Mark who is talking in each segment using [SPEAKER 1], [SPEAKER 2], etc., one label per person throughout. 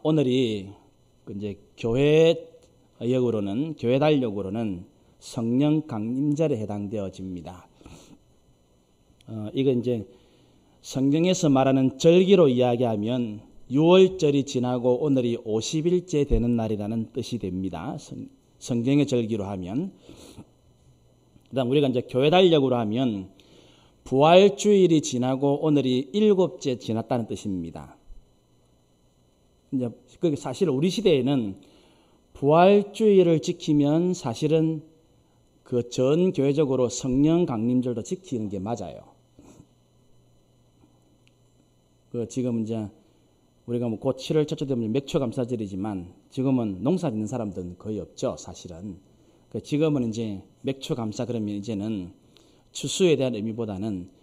[SPEAKER 1] 오늘이 이제 교회역으로는 교회 달력으로는 성령 강림절에 해당되어집니다. 이거 이제 성경에서 말하는 절기로 이야기하면 6월절이 지나고 오늘이 50일째 되는 날이라는 뜻이 됩니다. 성경의 절기로 하면. 그다음 우리가 이제 교회 달력으로 하면 부활주일이 지나고 오늘이 7째 지났다는 뜻입니다. 이제 사실 우리 시대에는 부활주일을 지키면 사실은 그 전 교회적으로 성령 강림절도 지키는 게 맞아요. 지금 이제 우리가 뭐 곧 7월 첫째 되면 맥주 감사절이지만 지금은 농사 짓는 사람들은 거의 없죠, 사실은. 지금은 이제 맥주 감사 그러면 이제는 추수에 대한 의미보다는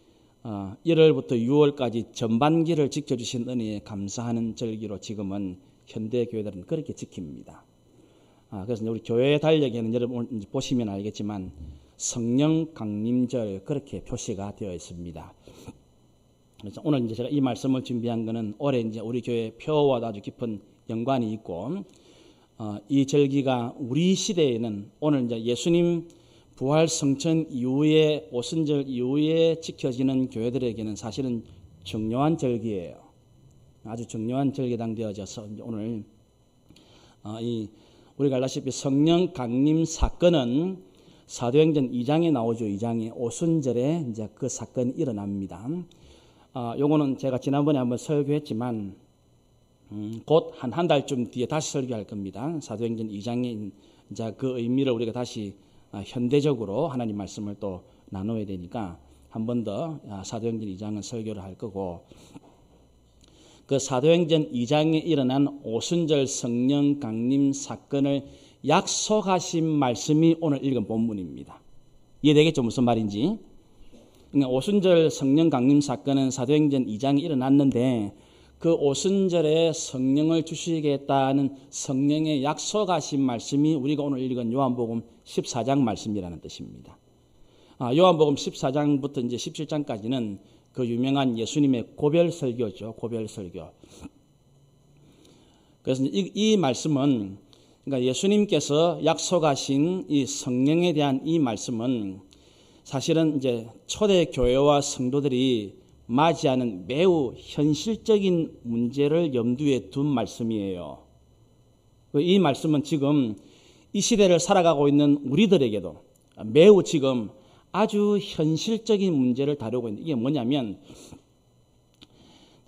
[SPEAKER 1] 1월부터 6월까지 전반기를 지켜주신 은혜에 감사하는 절기로 지금은 현대 교회들은 그렇게 지킵니다. 그래서 우리 교회 달력에는 여러분 보시면 알겠지만 성령 강림절 그렇게 표시가 되어 있습니다. 그래서 오늘 이제 제가 이 말씀을 준비한 것은 올해 이제 우리 교회 표와도 아주 깊은 연관이 있고 이 절기가 우리 시대에는 오늘 이제 예수님 부활 성천 이후에 오순절 이후에 지켜지는 교회들에게는 사실은 중요한 절기예요. 아주 중요한 절기에 해당되어져서 오늘 우리가 알다시피 성령 강림 사건은 사도행전 2장에 나오죠. 2장에 오순절에 이제 그 사건이 일어납니다. 요거는 제가 지난번에 한번 설교했지만 곧 한 달쯤 뒤에 다시 설교할 겁니다. 사도행전 2장에 이제 그 의미를 우리가 다시 현대적으로 하나님 말씀을 또 나눠야 되니까 한 번 더 사도행전 2장은 설교를 할 거고 그 사도행전 2장에 일어난 오순절 성령 강림 사건을 약속하신 말씀이 오늘 읽은 본문입니다. 이해되겠죠? 무슨 말인지? 그러니까 오순절 성령 강림 사건은 사도행전 2장에 일어났는데 그 오순절에 성령을 주시겠다는 성령의 약속하신 말씀이 우리가 오늘 읽은 요한복음 14장 말씀이라는 뜻입니다. 요한복음 14장부터 이제 17장까지는 그 유명한 예수님의 고별 설교죠. 고별 설교. 그래서 이 말씀은 그러니까 예수님께서 약속하신 이 성령에 대한 이 말씀은 사실은 이제 초대 교회와 성도들이 맞이하는 매우 현실적인 문제를 염두에 둔 말씀이에요. 이 말씀은 지금 이 시대를 살아가고 있는 우리들에게도 매우 지금 아주 현실적인 문제를 다루고 있는 이게 뭐냐면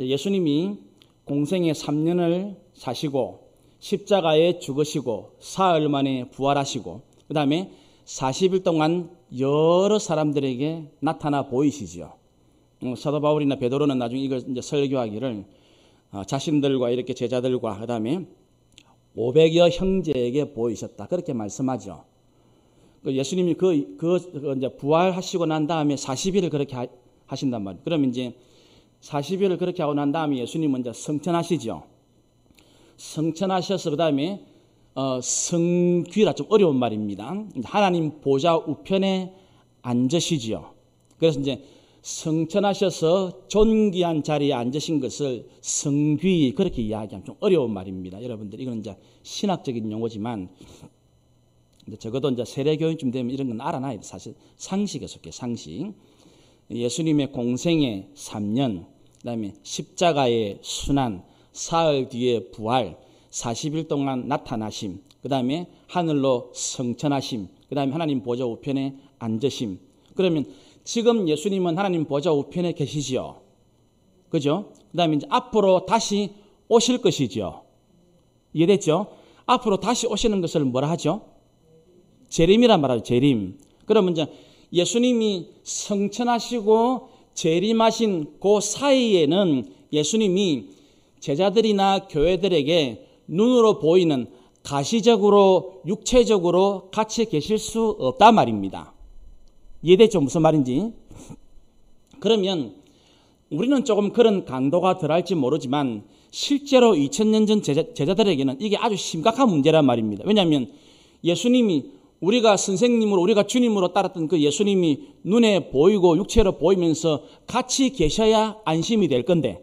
[SPEAKER 1] 예수님이 공생의 3년을 사시고 십자가에 죽으시고 사흘 만에 부활하시고 그 다음에 40일 동안 여러 사람들에게 나타나 보이시죠. 사도 바울이나 베드로는 나중에 이걸 이제 설교하기를 자신들과 이렇게 제자들과 그 다음에 500여 형제에게 보이셨다 그렇게 말씀하죠. 예수님이 이제 부활하시고 난 다음에 40일을 그렇게 하신단 말이에요. 그럼 이제 40일을 그렇게 하고 난 다음에 예수님은 이제 성천하시죠. 성천하셔서 그 다음에 성귀라 좀 어려운 말입니다. 하나님 보좌 우편에 앉으시지요. 그래서 이제 성천하셔서 존귀한 자리에 앉으신 것을 성귀 그렇게 이야기하면 좀 어려운 말입니다. 여러분들 이건 이제 신학적인 용어지만 적어도 이제 세례교인쯤 되면 이런 건 알아놔야 돼. 사실 상식에 속해 상식. 예수님의 공생의 3년, 그다음에 십자가의 순환, 사흘 뒤에 부활, 40일 동안 나타나심, 그다음에 하늘로 성천하심, 그다음에 하나님 보좌 우편에 앉으심. 그러면 지금 예수님은 하나님 보좌 우편에 계시지요. 그죠? 그다음에 이제 앞으로 다시 오실 것이지요. 이해됐죠? 앞으로 다시 오시는 것을 뭐라 하죠? 재림이란 말하죠. 재림. 그러면 이제 예수님이 성천하시고 재림하신 그 사이에는 예수님이 제자들이나 교회들에게 눈으로 보이는 가시적으로 육체적으로 같이 계실 수 없단 말입니다. 이해됐죠? 무슨 말인지? 그러면 우리는 조금 그런 강도가 덜할지 모르지만 실제로 2000년 전 제자들에게는 이게 아주 심각한 문제란 말입니다. 왜냐하면 예수님이 우리가 선생님으로 우리가 주님으로 따랐던 그 예수님이 눈에 보이고 육체로 보이면서 같이 계셔야 안심이 될 건데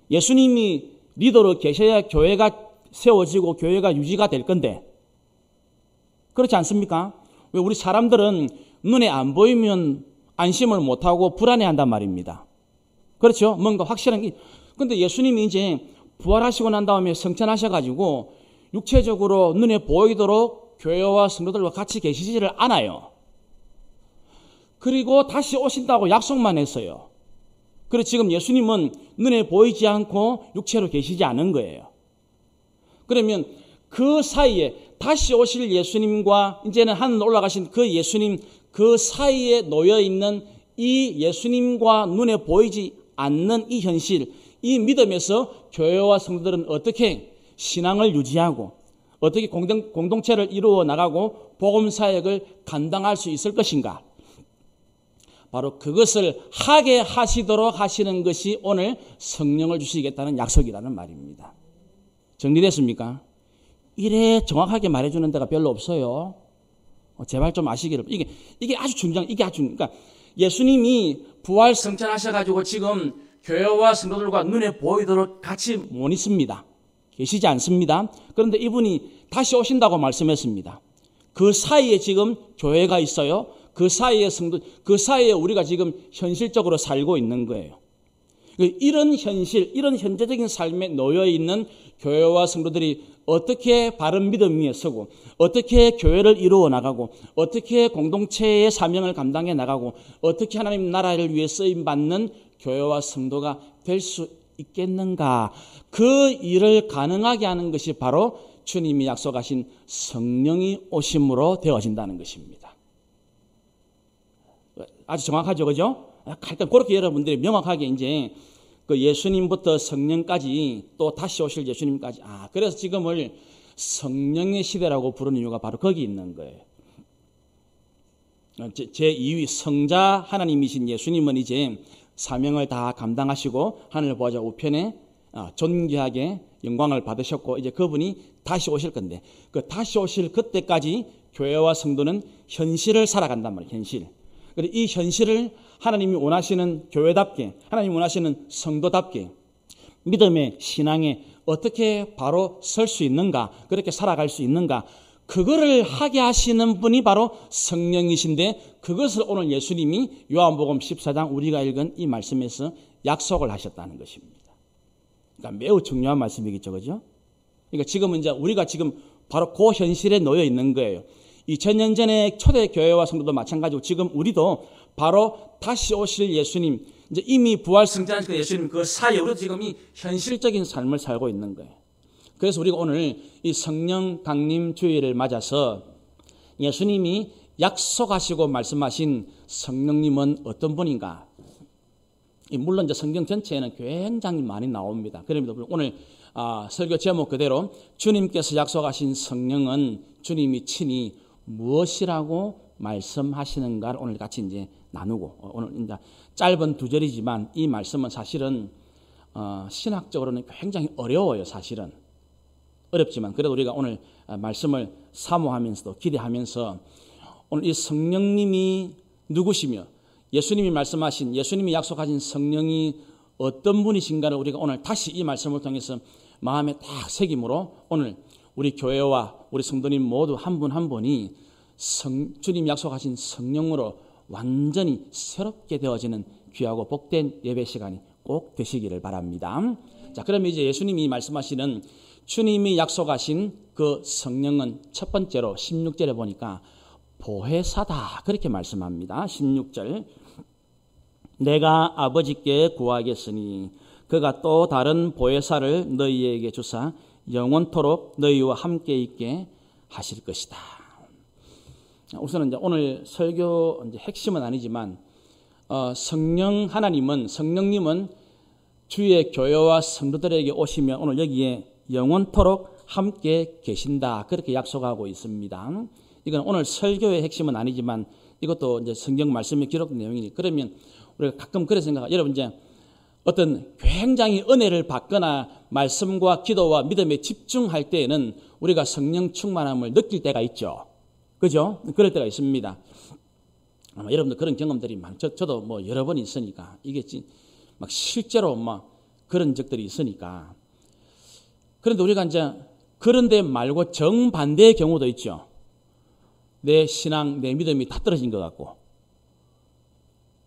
[SPEAKER 1] 예수님이 리더로 계셔야 교회가 세워지고 교회가 유지가 될 건데 그렇지 않습니까? 왜 우리 사람들은 눈에 안 보이면 안심을 못하고 불안해한단 말입니다. 그렇죠? 뭔가 확실한 게. 근데 예수님이 이제 부활하시고 난 다음에 성천하셔가지고 육체적으로 눈에 보이도록 교회와 성도들과 같이 계시지를 않아요. 그리고 다시 오신다고 약속만 했어요. 그래서 지금 예수님은 눈에 보이지 않고 육체로 계시지 않은 거예요. 그러면 그 사이에 다시 오실 예수님과 이제는 하늘 올라가신 그 예수님 그 사이에 놓여 있는 이 예수님과 눈에 보이지 않는 이 현실, 이 믿음에서 교회와 성도들은 어떻게 신앙을 유지하고 어떻게 공동체를 이루어 나가고 복음 사역을 감당할 수 있을 것인가? 바로 그것을 하게 하시도록 하시는 것이 오늘 성령을 주시겠다는 약속이라는 말입니다. 정리됐습니까? 이래 정확하게 말해주는 데가 별로 없어요. 제발 좀 아시기를. 이게 아주 중요한, 그러니까 예수님이 부활 성천하셔가지고 지금 교회와 성도들과 눈에 보이도록 같이 못 있습니다. 계시지 않습니다. 그런데 이분이 다시 오신다고 말씀했습니다. 그 사이에 지금 교회가 있어요. 그 사이에 성도, 그 사이에 우리가 지금 현실적으로 살고 있는 거예요. 이런 현실, 이런 현재적인 삶에 놓여 있는 교회와 성도들이 어떻게 바른 믿음 위에 서고 어떻게 교회를 이루어 나가고 어떻게 공동체의 사명을 감당해 나가고 어떻게 하나님 나라를 위해 쓰임받는 교회와 성도가 될 수 있겠는가? 그 일을 가능하게 하는 것이 바로 주님이 약속하신 성령이 오심으로 되어진다는 것입니다. 아주 정확하죠, 그죠? 하여튼 그렇게 여러분들이 명확하게 이제 그 예수님부터 성령까지 또 다시 오실 예수님까지 그래서 지금을 성령의 시대라고 부르는 이유가 바로 거기 있는 거예요. 제2위 성자 하나님이신 예수님은 이제 사명을 다 감당하시고 하늘 보좌 우편에 존귀하게 영광을 받으셨고 이제 그분이 다시 오실 건데 그 다시 오실 그때까지 교회와 성도는 현실을 살아간단 말이에요. 현실. 그리고 이 현실을 하나님이 원하시는 교회답게 하나님이 원하시는 성도답게 믿음의 신앙에 어떻게 바로 설 수 있는가 그렇게 살아갈 수 있는가 그거를 하게 하시는 분이 바로 성령이신데 그것을 오늘 예수님이 요한복음 14장 우리가 읽은 이 말씀에서 약속을 하셨다는 것입니다. 그러니까 매우 중요한 말씀이겠죠, 그죠? 그러니까 지금은 이제 우리가 지금 바로 그 현실에 놓여 있는 거예요. 2000년 전에 초대 교회와 성도도 마찬가지고 지금 우리도 바로 다시 오실 예수님, 이제 이미 부활 승천하신 예수님 그 사이에 우리도 지금 이 현실적인 삶을 살고 있는 거예요. 그래서 우리가 오늘 이 성령 강림 주일을 맞아서 예수님이 약속하시고 말씀하신 성령님은 어떤 분인가? 물론 이제 성경 전체에는 굉장히 많이 나옵니다. 그러면 오늘 설교 제목 그대로 주님께서 약속하신 성령은 주님이 친히 무엇이라고 말씀하시는가를 오늘 같이 이제 나누고 오늘 이제 짧은 두 절이지만 이 말씀은 사실은 신학적으로는 굉장히 어려워요. 사실은 어렵지만 그래도 우리가 오늘 말씀을 사모하면서도 기대하면서 오늘 이 성령님이 누구시며 예수님이 말씀하신 예수님이 약속하신 성령이 어떤 분이신가를 우리가 오늘 다시 이 말씀을 통해서 마음에 딱 새김으로 오늘 우리 교회와 우리 성도님 모두 한 분 한 분이 주님 약속하신 성령으로 완전히 새롭게 되어지는 귀하고 복된 예배 시간이 꼭 되시기를 바랍니다. 자, 그러면 이제 예수님이 말씀하시는 주님이 약속하신 그 성령은 첫 번째로 16절에 보니까 보혜사다 그렇게 말씀합니다. 16절 내가 아버지께 구하겠으니 그가 또 다른 보혜사를 너희에게 주사 영원토록 너희와 함께 있게 하실 것이다. 우선은 이제 오늘 설교 이제 핵심은 아니지만 성령님은 주의 교회와 성도들에게 오시면 오늘 여기에 영원토록 함께 계신다 그렇게 약속하고 있습니다. 이건 오늘 설교의 핵심은 아니지만 이것도 이제 성경 말씀에 기록된 내용이니 그러면 우리가 가끔 그래 생각해요. 여러분 이제 어떤 굉장히 은혜를 받거나 말씀과 기도와 믿음에 집중할 때에는 우리가 성령 충만함을 느낄 때가 있죠. 그죠? 그럴 때가 있습니다. 아마 여러분들 그런 경험들이 많죠. 저도 뭐 여러 번 있으니까 이게 막 실제로 막 그런 적들이 있으니까. 그런데 우리가 이제 그런데 말고 정반대의 경우도 있죠. 내 신앙, 내 믿음이 다 떨어진 것 같고,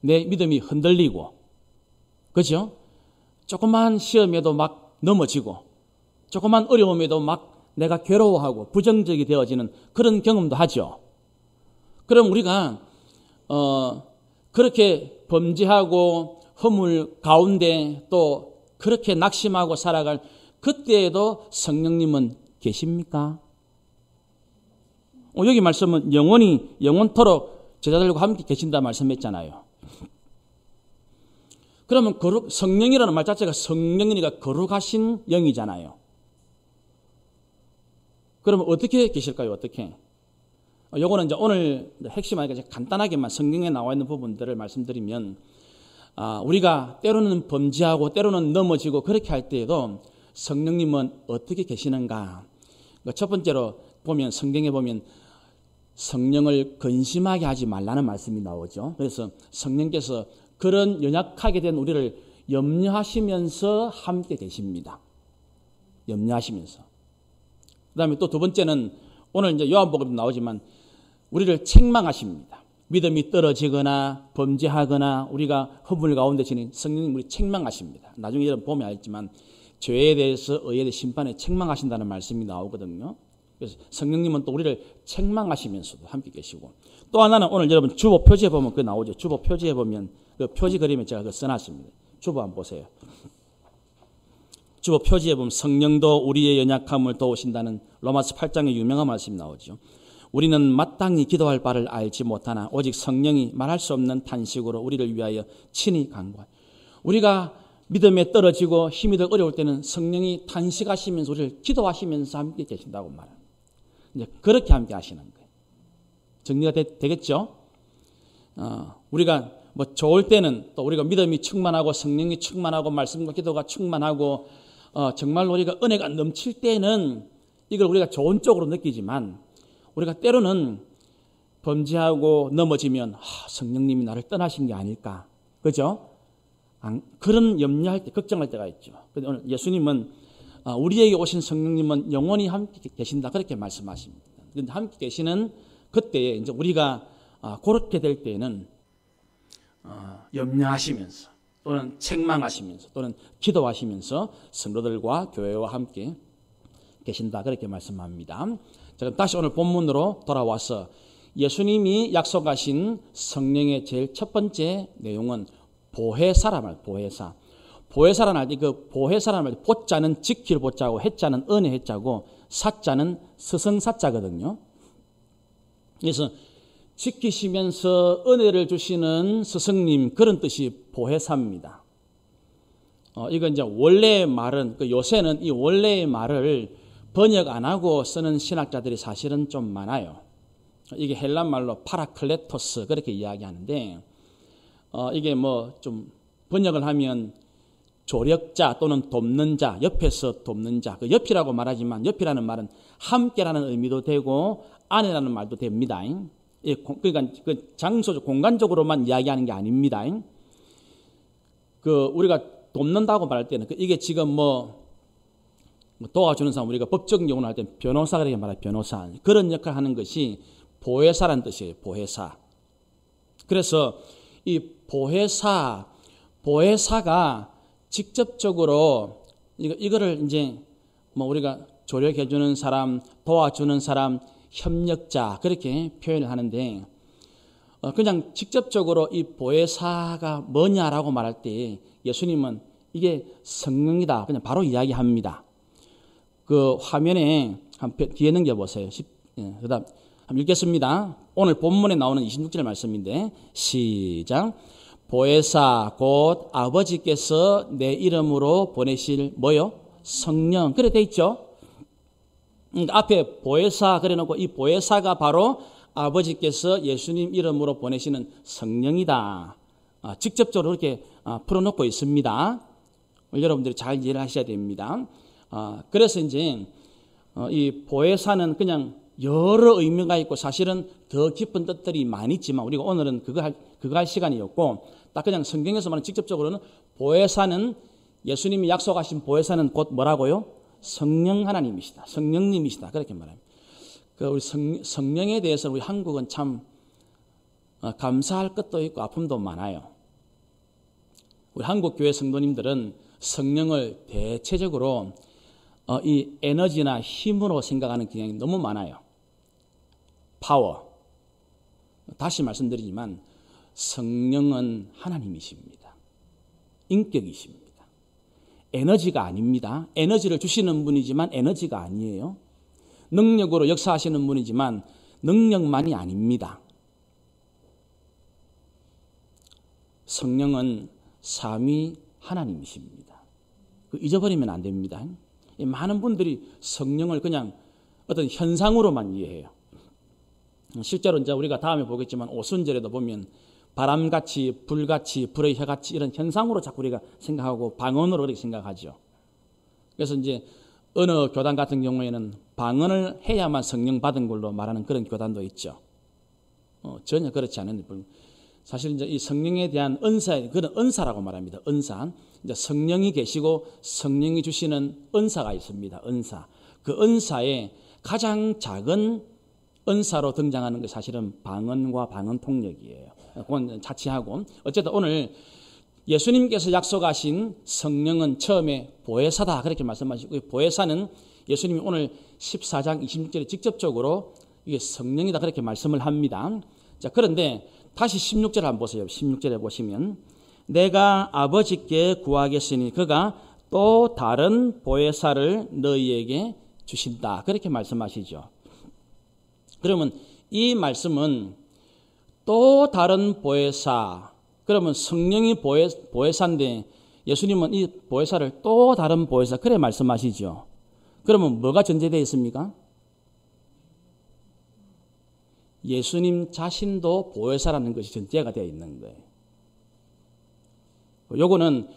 [SPEAKER 1] 내 믿음이 흔들리고, 그죠? 조그만 시험에도 막 넘어지고, 조그만 어려움에도 막 내가 괴로워하고 부정적이 되어지는 그런 경험도 하죠. 그럼 우리가 그렇게 범죄하고 허물 가운데 또 그렇게 낙심하고 살아갈 그때에도 성령님은 계십니까? 여기 말씀은 영원토록 제자들과 함께 계신다 말씀했잖아요. 그러면 성령이라는 말 자체가 성령이니까 거룩하신 영이잖아요. 그러면 어떻게 계실까요? 어떻게? 요거는 이제 오늘 핵심하니까 간단하게만 성경에 나와 있는 부분들을 말씀드리면, 우리가 때로는 범죄하고 때로는 넘어지고 그렇게 할 때에도 성령님은 어떻게 계시는가? 첫 번째로 보면, 성경에 보면 성령을 근심하게 하지 말라는 말씀이 나오죠. 그래서 성령께서 그런 연약하게 된 우리를 염려하시면서 함께 계십니다. 염려하시면서. 그 다음에 또 두 번째는 오늘 이제 요한복음도 나오지만 우리를 책망하십니다. 믿음이 떨어지거나 범죄하거나 우리가 허물 가운데 지닌 성령님 우리 책망하십니다. 나중에 여러분 보면 알겠지만 죄에 대해서 의에 대해 심판에 책망하신다는 말씀이 나오거든요. 그래서 성령님은 또 우리를 책망하시면서도 함께 계시고, 또 하나는 오늘 여러분 주보 표지에 보면 그거 나오죠. 주보 표지에 보면 그 표지 그림에 제가 그거 써놨습니다. 주보 한번 보세요. 주보 표지에 보면 성령도 우리의 연약함을 도우신다는 로마서 8장의 유명한 말씀이 나오죠. 우리는 마땅히 기도할 바를 알지 못하나 오직 성령이 말할 수 없는 탄식으로 우리를 위하여 친히 간구하여. 우리가 믿음에 떨어지고 힘이 더 어려울 때는 성령이 탄식하시면서 우리를 기도하시면서 함께 계신다고 말합니다. 이제 그렇게 함께 하시는 거예요. 정리가 되겠죠? 우리가 뭐 좋을 때는 또 우리가 믿음이 충만하고 성령이 충만하고 말씀과 기도가 충만하고 정말 우리가 은혜가 넘칠 때는 이걸 우리가 좋은 쪽으로 느끼지만, 우리가 때로는 범죄하고 넘어지면 성령님이 나를 떠나신 게 아닐까, 그죠? 그런 염려할 때, 걱정할 때가 있죠. 그런데 오늘 예수님은 우리에게 오신 성령님은 영원히 함께 계신다 그렇게 말씀하십니다. 그런데 함께 계시는 그때에 이제 우리가 그렇게 될 때는 염려하시면서 또는 책망하시면서 또는 기도하시면서 성도들과 교회와 함께 계신다 그렇게 말씀합니다. 자, 그럼 다시 오늘 본문으로 돌아와서 예수님이 약속하신 성령의 제일 첫 번째 내용은 보혜사란 보혜사. 보혜사란 할 때 그 보혜사란 할 때 보자는 지킬 보자고 해자는 은혜 해자고 사자는 스승사자거든요. 그래서 지키시면서 은혜를 주시는 스승님, 그런 뜻이 보혜사입니다. 이거 이제 원래의 말은, 요새는 이 원래의 말을 번역 안 하고 쓰는 신학자들이 사실은 좀 많아요. 이게 헬라 말로 파라클레토스 그렇게 이야기하는데, 이게 뭐 좀 번역을 하면 조력자 또는 돕는 자, 옆에서 돕는 자. 그 옆이라고 말하지만 옆이라는 말은 함께라는 의미도 되고 안에라는 말도 됩니다. 그러니까 그 장소적 공간적으로만 이야기하는 게 아닙니다. 그 우리가 돕는다고 말할 때는 이게 지금 뭐 도와주는 사람, 우리가 법적인 경우는 할 때 변호사 그렇게 말해요. 변호사. 그런 역할을 하는 것이 보혜사라는 뜻이에요. 보혜사. 그래서 이 보혜사가 직접적으로 이거를 이제 뭐 우리가 조력해주는 사람, 도와주는 사람, 협력자 그렇게 표현을 하는데, 그냥 직접적으로 이 보혜사가 뭐냐라고 말할 때 예수님은 이게 성령이다 그냥 바로 이야기합니다. 그 화면에 뒤에 넘겨보세요. 그다음 한번 읽겠습니다. 오늘 본문에 나오는 26절 말씀인데 시작. 보혜사 곧 아버지께서 내 이름으로 보내실 뭐요? 성령. 그래 돼 있죠. 앞에 보혜사 그래놓고 이 보혜사가 바로 아버지께서 예수님 이름으로 보내시는 성령이다. 직접적으로 이렇게 풀어놓고 있습니다. 여러분들이 잘 이해를 하셔야 됩니다. 그래서 이제 이 보혜사는 그냥 여러 의미가 있고 사실은 더 깊은 뜻들이 많이 있지만 우리가 오늘은 그거 할 시간이었고, 딱 그냥 성경에서 말하는 직접적으로는 보혜사는, 예수님이 약속하신 보혜사는 곧 뭐라고요? 성령 하나님이시다. 성령님이시다. 그렇게 말합니다. 그 우리 성령에 대해서 우리 한국은 참 감사할 것도 있고 아픔도 많아요. 우리 한국 교회 성도님들은 성령을 대체적으로 이 에너지나 힘으로 생각하는 경향이 너무 많아요. 파워. 다시 말씀드리지만 성령은 하나님이십니다. 인격이십니다. 에너지가 아닙니다. 에너지를 주시는 분이지만 에너지가 아니에요. 능력으로 역사하시는 분이지만 능력만이 아닙니다. 성령은 삼위 하나님이십니다. 잊어버리면 안 됩니다. 많은 분들이 성령을 그냥 어떤 현상으로만 이해해요. 실제로 이제 우리가 다음에 보겠지만 오순절에도 보면 바람같이 불같이 불의 혀같이 이런 현상으로 자꾸 우리가 생각하고 방언으로 그렇게 생각하죠. 그래서 이제 어느 교단 같은 경우에는 방언을 해야만 성령 받은 걸로 말하는 그런 교단도 있죠. 전혀 그렇지 않은 사실 이제 이 성령에 대한 은사, 그런 은사라고 말합니다. 은사. 이제 성령이 계시고 성령이 주시는 은사가 있습니다. 은사. 그 은사의 가장 작은 은사로 등장하는 게 사실은 방언과 방언 통역이에요. 그건 자취하고 어쨌든 오늘 예수님께서 약속하신 성령은 처음에 보혜사다 그렇게 말씀하시고 보혜사는 예수님이 오늘 14장 26절에 직접적으로 이게 성령이다 그렇게 말씀을 합니다. 자, 그런데 다시 16절 한번 보세요. 16절에 보시면 내가 아버지께 구하겠으니 그가 또 다른 보혜사를 너희에게 주신다. 그렇게 말씀하시죠. 그러면 이 말씀은 또 다른 보혜사, 그러면 성령이 보혜사인데 예수님은 이 보혜사를 또 다른 보혜사 그래 말씀하시죠. 그러면 뭐가 전제되어 있습니까? 예수님 자신도 보혜사라는 것이 전제가 되어 있는 거예요. 요거는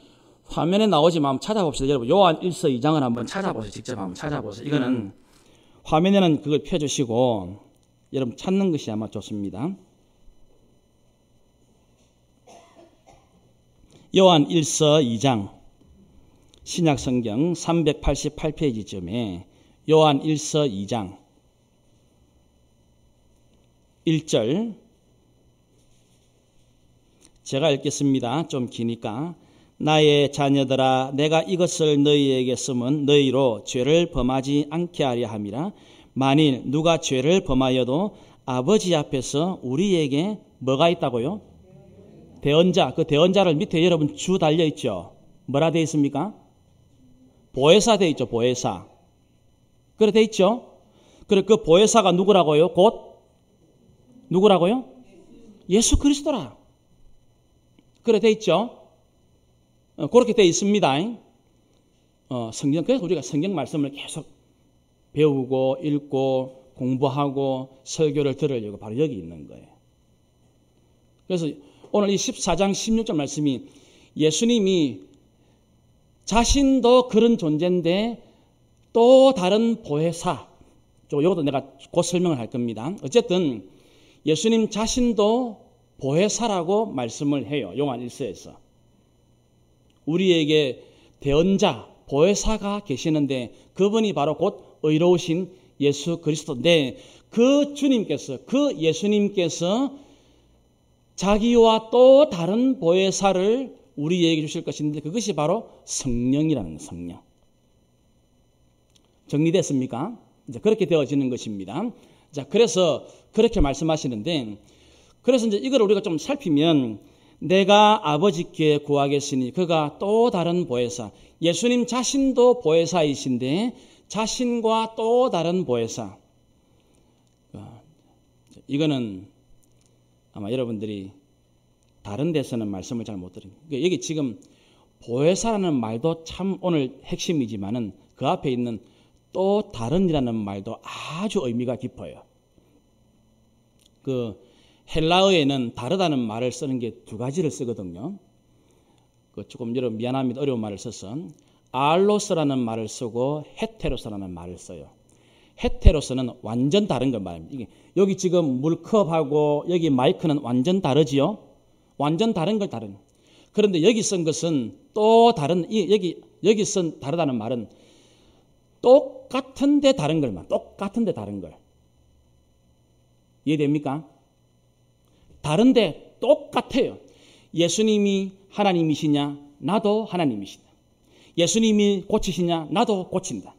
[SPEAKER 1] 화면에 나오지만 한번 찾아봅시다. 여러분 요한 1서 2장을 한번 찾아보세요. 직접 한번 찾아보세요. 이거는 화면에는 그걸 펴주시고 여러분 찾는 것이 아마 좋습니다. 요한 1서 2장 신약성경 388페이지쯤에 요한 1서 2장 1절 제가 읽겠습니다. 좀 기니까 나의 자녀들아 내가 이것을 너희에게 쓰면 너희로 죄를 범하지 않게 하려 함이라. 만일 누가 죄를 범하여도 아버지 앞에서 우리에게 뭐가 있다고요? 대언자. 그 대언자를 밑에 여러분 주 달려있죠. 뭐라 되어 있습니까? 보혜사 되어 있죠. 보혜사. 그래 되어 있죠. 그래 그 보혜사가 누구라고요? 곧 누구라고요? 예수 그리스도라. 그래 되어 있죠. 그렇게 되어 있습니다. 성경, 그래서 우리가 성경 말씀을 계속 배우고 읽고 공부하고 설교를 들으려고 바로 여기 있는 거예요. 그래서 오늘 이 14장 16절 말씀이 예수님이 자신도 그런 존재인데 또 다른 보혜사, 이것도 내가 곧 설명을 할 겁니다. 어쨌든 예수님 자신도 보혜사라고 말씀을 해요. 요한 1서에서. 우리에게 대언자, 보혜사가 계시는데 그분이 바로 곧 의로우신 예수 그리스도인데 그 주님께서, 그 예수님께서 자기와 또 다른 보혜사를 우리에게 주실 것인데 그것이 바로 성령이라는 거예요. 성령. 정리됐습니까? 이제 그렇게 되어지는 것입니다. 자, 그래서 그렇게 말씀하시는데 그래서 이제 이걸 우리가 좀 살피면 내가 아버지께 구하겠으니 그가 또 다른 보혜사. 예수님 자신도 보혜사이신데 자신과 또 다른 보혜사. 이거는 아마 여러분들이 다른 데서는 말씀을 잘 못 들은. 여기 지금 보혜사라는 말도 참 오늘 핵심이지만은 그 앞에 있는 또 다른이라는 말도 아주 의미가 깊어요. 그 헬라어에는 다르다는 말을 쓰는 게 두 가지를 쓰거든요. 조금 여러분 미안합니다. 어려운 말을 써서 알로스라는 말을 쓰고 헤테로스라는 말을 써요. 헤테로스는 완전 다른 걸 말합니다. 이게 여기 지금 물컵하고 여기 마이크는 완전 다르지요. 완전 다른 걸 다른. 그런데 여기 쓴 것은 또 다른. 여기 쓴 다르다는 말은 똑같은데 다른 걸만. 똑같은데 다른 걸. 이해됩니까? 다른데 똑같아요. 예수님이 하나님이시냐? 나도 하나님이시다. 예수님이 고치시냐? 나도 고친다.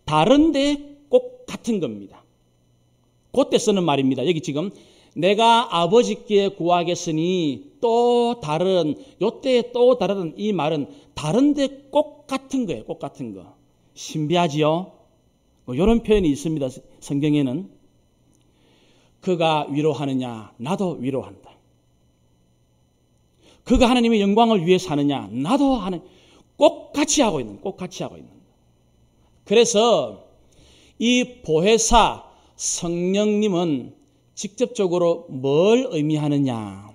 [SPEAKER 1] 다른데 꼭 같은 겁니다. 그때 쓰는 말입니다. 여기 지금 내가 아버지께 구하겠으니 또 다른, 요때 또 다른 이 말은 다른데 꼭 같은 거예요. 꼭 같은 거. 신비하지요? 이런 표현이 있습니다. 성경에는. 그가 위로하느냐? 나도 위로한다. 그가 하나님의 영광을 위해 사느냐? 나도 하는, 꼭 같이 하고 있는, 꼭 같이 하고 있는. 그래서 이 보혜사 성령님은 직접적으로 뭘 의미하느냐?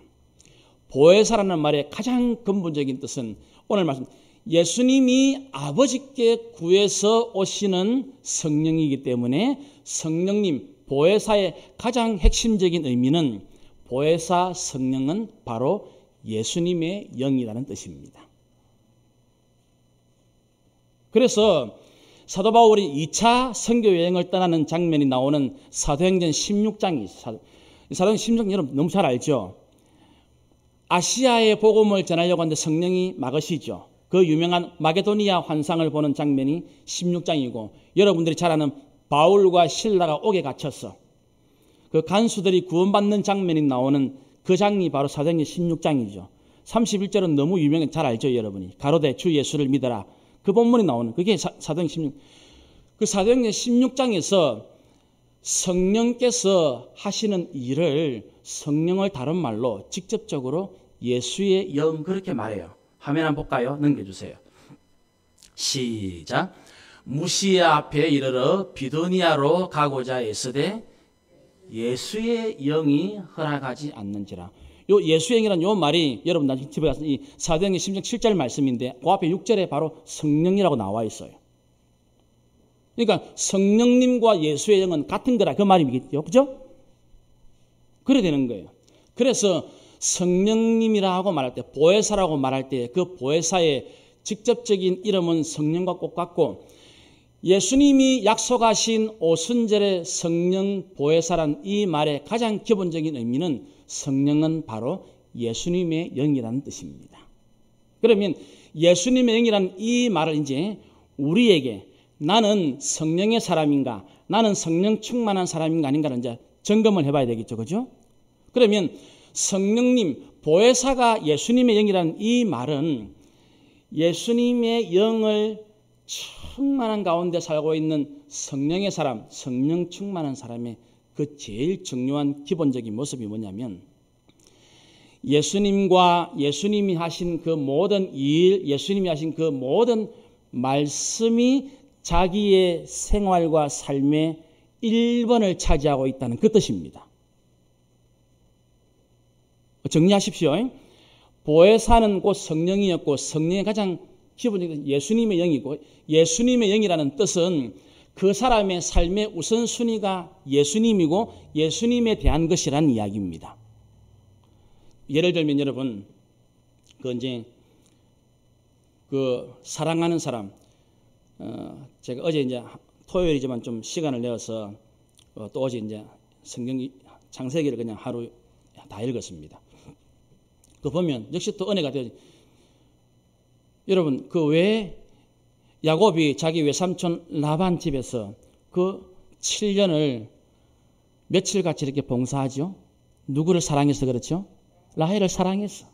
[SPEAKER 1] 보혜사라는 말의 가장 근본적인 뜻은 오늘 말씀, 예수님이 아버지께 구해서 오시는 성령이기 때문에 성령님, 보혜사의 가장 핵심적인 의미는 보혜사 성령은 바로 예수님의 영이라는 뜻입니다. 그래서 사도 바울이 2차 선교 여행을 떠나는 장면이 나오는 사도행전 16장이 있어요. 사도행전 16장 여러분 너무 잘 알죠? 아시아의 복음을 전하려고 하는데 성령이 막으시죠. 그 유명한 마게도니아 환상을 보는 장면이 16장이고 여러분들이 잘 아는 바울과 실라가 옥에 갇혔어. 그 간수들이 구원받는 장면이 나오는 그 장이 바로 사도행전 16장이죠. 31절은 너무 유명해 잘 알죠, 여러분이. 가로되 주 예수를 믿어라. 그 본문이 나오는 그게 사도행전 16. 그 사도행전 16장에서 성령께서 하시는 일을 성령을 다른 말로 직접적으로 예수의 영 그렇게 말해요. 화면 한번 볼까요? 넘겨주세요. 시작. 무시아 앞에 이르러 비두니아로 가고자 애쓰되 예수의 영이 허락하지 않는지라. 요 예수의 영이라는 요 말이 여러분 나중에 집에 가서 이 사도행전 16장 7절 말씀인데 그 앞에 6절에 바로 성령이라고 나와 있어요. 그러니까 성령님과 예수의 영은 같은 거라 그 말이겠죠. 그죠? 그래 되는 거예요. 그래서 성령님이라고 말할 때 보혜사라고 말할 때 그 보혜사의 직접적인 이름은 성령과 꼭 같고 예수님이 약속하신 오순절의 성령 보혜사란 이 말의 가장 기본적인 의미는 성령은 바로 예수님의 영이라는 뜻입니다. 그러면 예수님의 영이라는 이 말을 이제 우리에게 나는 성령의 사람인가, 나는 성령 충만한 사람인가 아닌가를 이제 점검을 해봐야 되겠죠. 그죠? 그러면 성령님, 보혜사가 예수님의 영이라는 이 말은 예수님의 영을 충만한 가운데 살고 있는 성령의 사람, 성령 충만한 사람의 그 제일 중요한 기본적인 모습이 뭐냐면 예수님과 예수님이 하신 그 모든 일, 예수님이 하신 그 모든 말씀이 자기의 생활과 삶의 1번을 차지하고 있다는 그 뜻입니다. 정리하십시오. 보혜사는 곧 성령이었고 성령의 가장 기본적인 예수님의 영이고 예수님의 영이라는 뜻은 그 사람의 삶의 우선순위가 예수님이고 예수님에 대한 것이라는 이야기입니다. 예를 들면 여러분 그 사랑하는 사람 제가 어제 이제 토요일이지만 좀 시간을 내어서 또 어제 이제 성경 창세기를 그냥 하루 다 읽었습니다. 그 보면 역시 또 은혜가 되어지. 여러분 그 왜 야곱이 자기 외삼촌 라반 집에서 그 7년을 며칠같이 이렇게 봉사하죠? 누구를 사랑해서 그렇죠? 라헬을 사랑해서.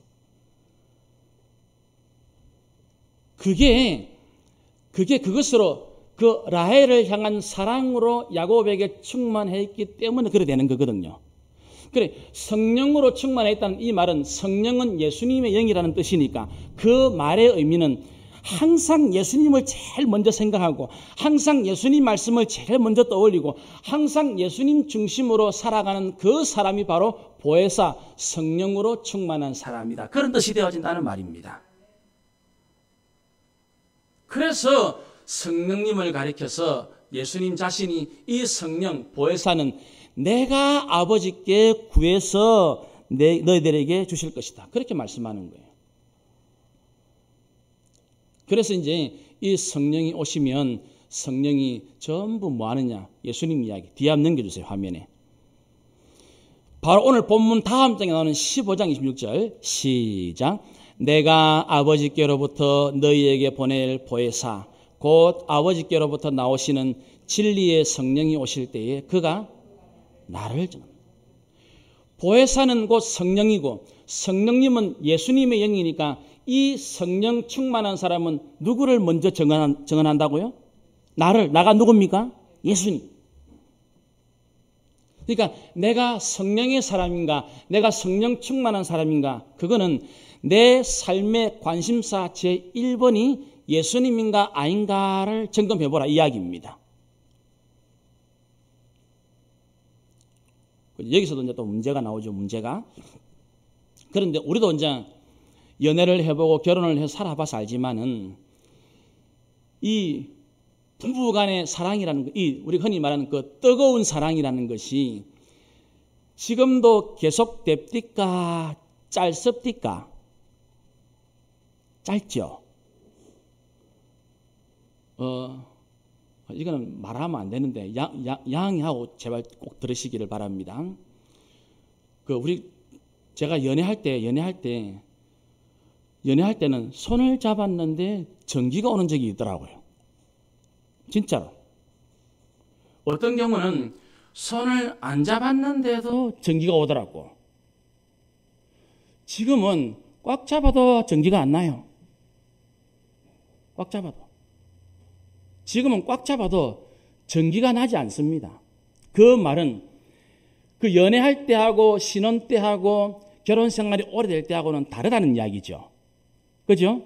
[SPEAKER 1] 그것으로 그 라헬을 향한 사랑으로 야곱에게 충만했기 때문에 그래 되는 거거든요. 그래 성령으로 충만했다는 이 말은 성령은 예수님의 영이라는 뜻이니까 그 말의 의미는 항상 예수님을 제일 먼저 생각하고 항상 예수님 말씀을 제일 먼저 떠올리고 항상 예수님 중심으로 살아가는 그 사람이 바로 보혜사 성령으로 충만한 사람이다. 그런 뜻이 되어진다는 말입니다. 그래서 성령님을 가리켜서 예수님 자신이 이 성령 보혜사는 내가 아버지께 구해서 너희들에게 주실 것이다. 그렇게 말씀하는 거예요. 그래서 이제 이 성령이 오시면 성령이 전부 뭐 하느냐? 예수님 이야기. 뒤에 한번 넘겨주세요, 화면에. 바로 오늘 본문 다음 장에 나오는 15장 26절 시작. 내가 아버지께로부터 너희에게 보낼 보혜사 곧 아버지께로부터 나오시는 진리의 성령이 오실 때에 그가 나를 정합니다. 보혜사는 곧 성령이고 성령님은 예수님의 영이니까 이 성령 충만한 사람은 누구를 먼저 정언한다고요? 나가 누굽니까? 예수님. 그러니까 내가 성령의 사람인가, 내가 성령 충만한 사람인가, 그거는 내 삶의 관심사 제1번이 예수님인가 아닌가를 점검해보라 이야기입니다. 여기서도 이제 또 문제가 나오죠, 문제가. 그런데 우리도 이제 연애를 해보고 결혼을 해서 살아봐서 알지만은 이 부부 간의 사랑이라는 것, 우리가 흔히 말하는 그 뜨거운 사랑이라는 것이 지금도 계속됩니까? 짧습니까? 짧죠. 이거는 말하면 안 되는데 양해하고 제발 꼭 들으시기를 바랍니다. 제가 연애할 때는 손을 잡았는데 전기가 오는 적이 있더라고요. 진짜로. 어떤 경우는 손을 안 잡았는데도 전기가 오더라고. 지금은 꽉 잡아도 전기가 안 나요. 꽉 잡아도. 지금은 꽉 잡아도 전기가 나지 않습니다. 그 말은 그 연애할 때하고 신혼 때하고 결혼 생활이 오래될 때하고는 다르다는 이야기죠. 그죠?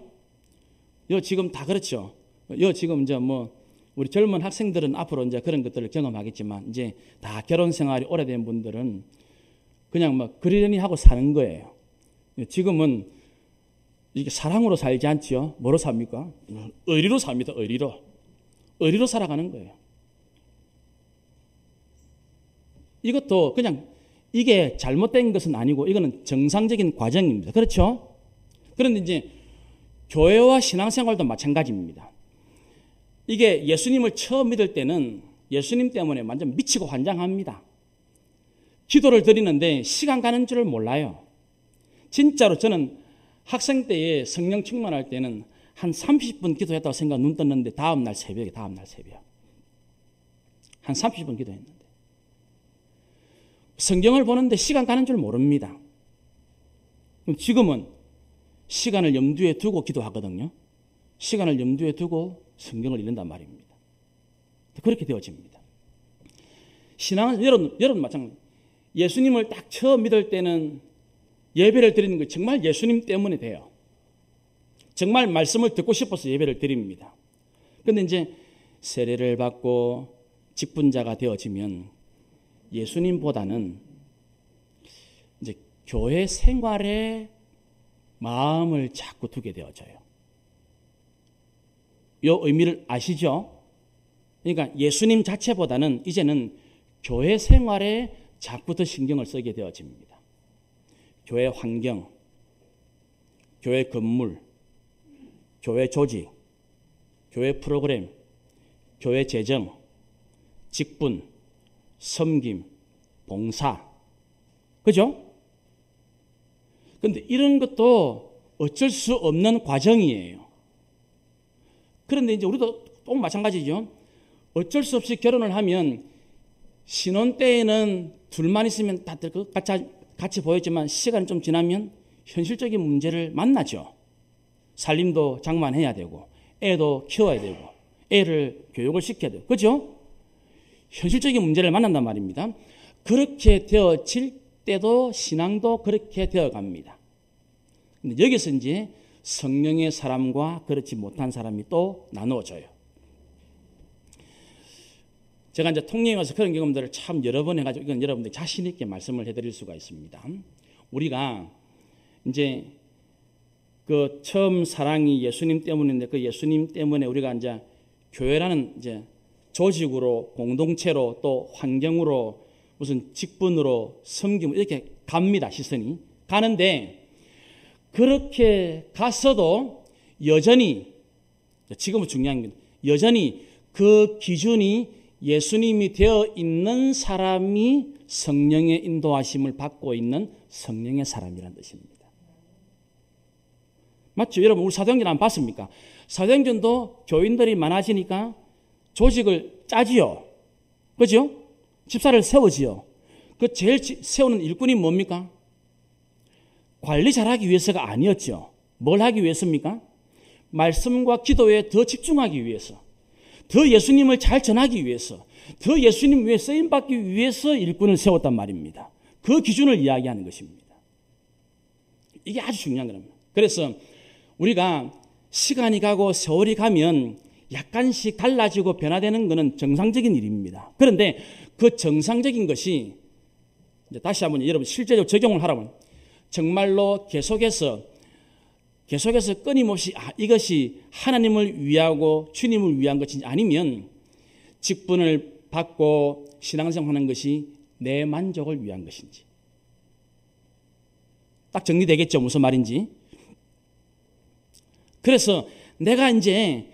[SPEAKER 1] 지금 다 그렇죠. 지금 이제 우리 젊은 학생들은 앞으로 이제 그런 것들을 경험하겠지만 이제 다 결혼 생활이 오래된 분들은 그냥 그러려니 하고 사는 거예요. 지금은 이게 사랑으로 살지 않지요. 뭐로 삽니까? 의리로 삽니다. 의리로 살아가는 거예요. 이것도 그냥 이게 잘못된 것은 아니고 이거는 정상적인 과정입니다. 그렇죠? 그런데 이제 교회와 신앙생활도 마찬가지입니다. 이게 예수님을 처음 믿을 때는 예수님 때문에 완전 미치고 환장합니다. 기도를 드리는데 시간 가는 줄을 몰라요. 진짜로 저는 학생 때에 성령 충만할 때는 한 30분 기도했다고 생각 눈 떴는데 다음날 새벽. 한 30분 기도했는데. 성경을 보는데 시간 가는 줄 모릅니다. 지금은 시간을 염두에 두고 기도하거든요. 시간을 염두에 두고 성경을 읽는단 말입니다. 그렇게 되어집니다. 신앙은 여러분 마찬가지. 예수님을 딱 처음 믿을 때는 예배를 드리는 거 정말 예수님 때문에 돼요. 정말 말씀을 듣고 싶어서 예배를 드립니다. 그런데 이제 세례를 받고 직분자가 되어지면 예수님보다는 이제 교회 생활에 마음을 자꾸 두게 되어져요. 이 의미를 아시죠? 그러니까 예수님 자체보다는 이제는 교회 생활에 자꾸 더 신경을 쓰게 되어집니다. 교회 환경, 교회 건물, 교회 조직, 교회 프로그램, 교회 재정, 직분, 섬김, 봉사. 그죠? 그런데 이런 것도 어쩔 수 없는 과정이에요. 그런데 이제 우리도 또 마찬가지죠. 어쩔 수 없이 결혼을 하면 신혼 때에는 둘만 있으면 다들 같이 보였지만 시간이 좀 지나면 현실적인 문제를 만나죠. 살림도 장만해야 되고 애도 키워야 되고 애를 교육을 시켜야 되고 그죠? 현실적인 문제를 만난단 말입니다. 그렇게 되어질 때도 신앙도 그렇게 되어갑니다. 근데 여기서 이제 성령의 사람과 그렇지 못한 사람이 또 나누어져요. 제가 이제 통영에서 그런 경험들을 참 여러 번 해가지고 이건 여러분들 자신 있게 말씀을 해드릴 수가 있습니다. 우리가 이제 그 처음 사랑이 예수님 때문인데 그 예수님 때문에 우리가 이제 교회라는 이제 조직으로 공동체로 또 환경으로 무슨 직분으로 섬김 이렇게 갑니다. 시선이 가는데 그렇게 갔어도 여전히 지금은 중요한 게 여전히 그 기준이 예수님이 되어 있는 사람이 성령의 인도하심을 받고 있는 성령의 사람이라는 뜻입니다. 맞죠? 여러분, 우리 사도행전 안 봤습니까? 사도행전도 교인들이 많아지니까 조직을 짜지요. 그죠? 집사를 세우지요. 그 제일 세우는 일꾼이 뭡니까? 관리 잘하기 위해서가 아니었죠. 뭘 하기 위해서입니까? 말씀과 기도에 더 집중하기 위해서, 더 예수님을 잘 전하기 위해서, 더 예수님 위해 쓰임받기 위해서 일꾼을 세웠단 말입니다. 그 기준을 이야기하는 것입니다. 이게 아주 중요한 겁니다. 그래서 우리가 시간이 가고 세월이 가면 약간씩 달라지고 변화되는 것은 정상적인 일입니다. 그런데 그 정상적인 것이 이제 다시 한번 여러분 실제적으로 적용을 하라면 정말로 계속해서 끊임없이 이것이 하나님을 위하고 주님을 위한 것인지 아니면 직분을 받고 신앙생활하는 것이 내 만족을 위한 것인지 딱 정리되겠죠? 무슨 말인지. 그래서 내가 이제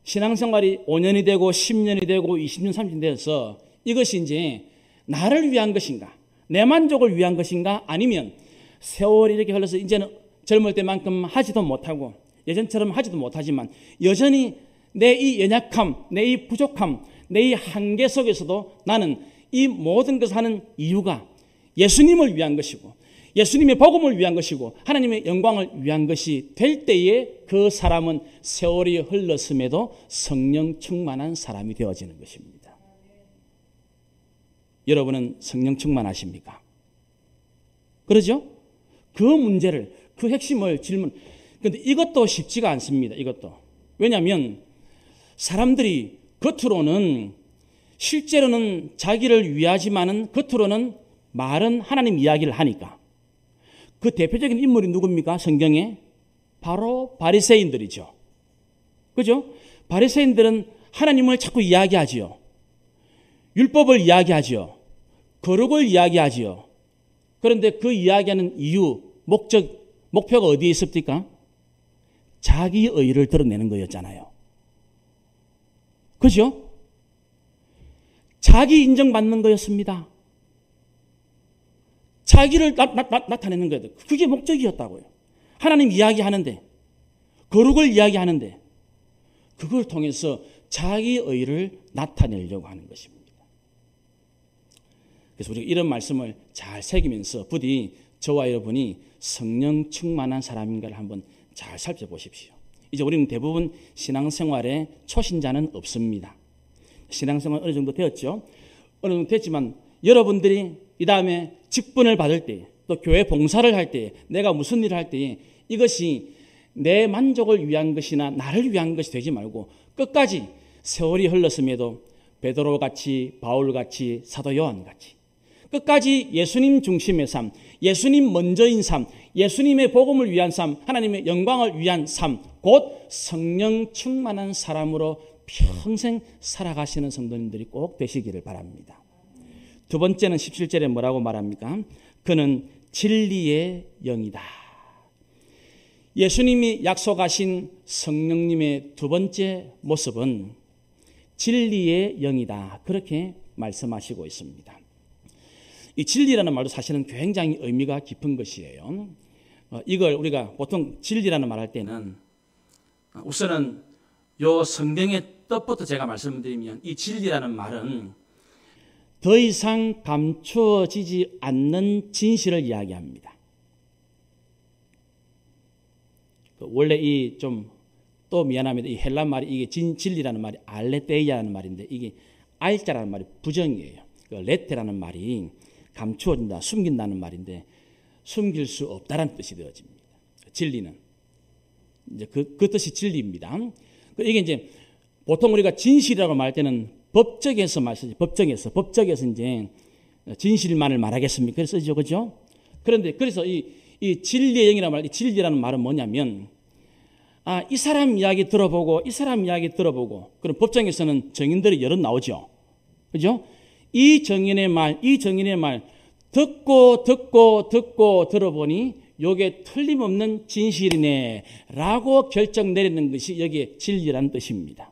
[SPEAKER 1] 신앙생활이 5년이 되고 10년이 되고 20년, 30년 돼서 이것이 이제 나를 위한 것인가? 내 만족을 위한 것인가? 아니면 세월이 이렇게 흘러서 이제는 젊을 때만큼 하지도 못하고 예전처럼 하지도 못하지만 여전히 내 이 연약함, 내 이 부족함, 내 이 한계 속에서도 나는 이 모든 것을 하는 이유가 예수님을 위한 것이고 예수님의 복음을 위한 것이고 하나님의 영광을 위한 것이 될 때에 그 사람은 세월이 흘렀음에도 성령 충만한 사람이 되어지는 것입니다. 여러분은 성령 충만하십니까? 그러죠? 그 문제를, 그 핵심을 그런데 이것도 쉽지가 않습니다. 이것도. 왜냐하면 사람들이 겉으로는 실제로는 자기를 위하지만은 겉으로는 말은 하나님 이야기를 하니까. 그 대표적인 인물이 누굽니까? 성경에? 바로 바리새인들이죠. 그죠? 바리새인들은 하나님을 자꾸 이야기하지요. 율법을 이야기하지요. 거룩을 이야기하지요. 그런데 그 이야기하는 이유, 목표가 어디에 있습니까? 자기 의를 드러내는 거였잖아요. 그죠? 자기 인정받는 거였습니다. 자기를 나타내는 거예요. 그게 목적이었다고요. 하나님 이야기하는데, 거룩을 이야기하는데, 그걸 통해서 자기 의를 나타내려고 하는 것입니다. 그래서 우리가 이런 말씀을 잘 새기면서 부디 저와 여러분이 성령 충만한 사람인가를 한번 잘 살펴보십시오. 이제 우리는 대부분 신앙생활에 초신자는 없습니다. 신앙생활 어느 정도 되었죠. 어느 정도 됐지만 여러분들이 이 다음에 직분을 받을 때, 또 교회 봉사를 할 때, 내가 무슨 일을 할 때에 이것이 내 만족을 위한 것이나 나를 위한 것이 되지 말고 끝까지 세월이 흘렀음에도 베드로같이, 바울같이, 사도 요한같이 끝까지 예수님 중심의 삶, 예수님 먼저인 삶, 예수님의 복음을 위한 삶, 하나님의 영광을 위한 삶, 곧 성령 충만한 사람으로 평생 살아가시는 성도님들이 꼭 되시기를 바랍니다. 두 번째는 17절에 뭐라고 말합니까? 그는 진리의 영이다. 예수님이 약속하신 성령님의 두 번째 모습은 진리의 영이다. 그렇게 말씀하시고 있습니다. 이 진리라는 말도 사실은 굉장히 의미가 깊은 것이에요. 이걸 우리가 보통 진리라는 말 할 때는 우선은 요 성경의 뜻부터 제가 말씀드리면 이 진리라는 말은 더 이상 감추어지지 않는 진실을 이야기합니다. 원래 이 좀 또 미안합니다. 이 헬라 말이 이게 진리라는 말이 알레테이아라는 말인데 이게 알자라는 말이 부정이에요. 레테라는 말이 감추어진다, 숨긴다는 말인데 숨길 수 없다라는 뜻이 되어집니다. 진리는 이제 그 뜻이 진리입니다. 이게 이제 보통 우리가 진실이라고 말할 때는 법적에서 말쓰지. 법적에서 이제 진실만을 말하겠습니까? 그래서 쓰죠, 그죠? 그런데 그래서 이 진리의 영이라는 말, 이 진리라는 말은 뭐냐면 이 사람 이야기 들어보고 이 사람 이야기 들어보고 그럼 법정에서는 증인들이 여럿 나오죠, 그죠? 이 증인의 말 듣고 들어보니 요게 틀림없는 진실이네 라고 결정 내리는 것이 여기에 진리라는 뜻입니다.